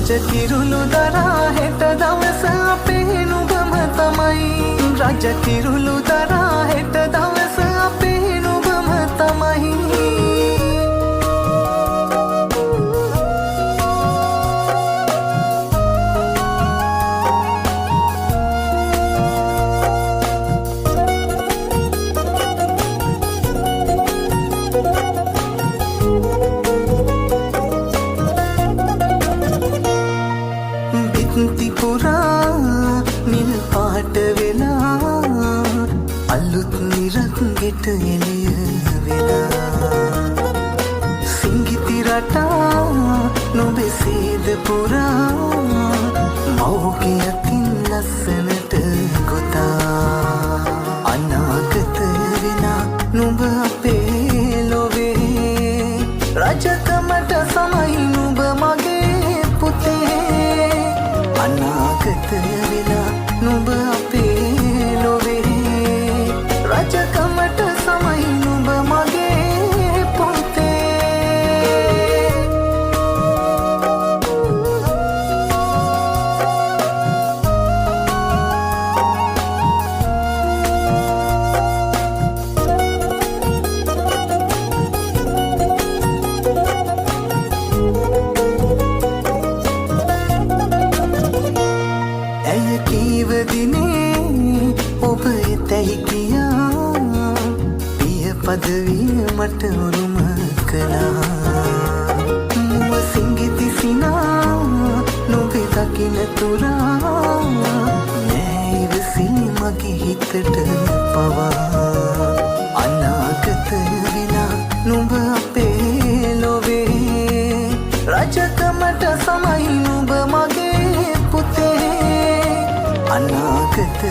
රජ කිරුළු දරා හෙට දවස අපේ නුඹම තමයි. රජ කිරුළු දරා හෙට දවස අපේ නුඹම තමයි. පුරා නිල් පාට වෙලා අලුත් නිරංගෙට එළිය වෙලා සිංගිති රටා නොබේ සේද පුරා මව්ගේ අතින් ලස්සනට ගොතා අනාගත වෙලා නුඹ අපේ ලොවේ රජකමට සමයි නුඹ මගේ පුතේ. අනාගත වෙලා නුඹ අපේ ලොවේ රජකමට සමයි නුඹ මගේ පුතේ. ඇය කීව දිනේ ඔබ එතැයි කියා පිය පදවිය මට උරුම කළා. මුව සිංගිති සිනා නොබේ දකින තුරා නෑ ඉවසිලි මගේ හිතට පවා. අනාගත වෙලා නුඹ අපේ ලොවේ රජකමට සමයි නුඹ මගේ පුතේ. අනාගත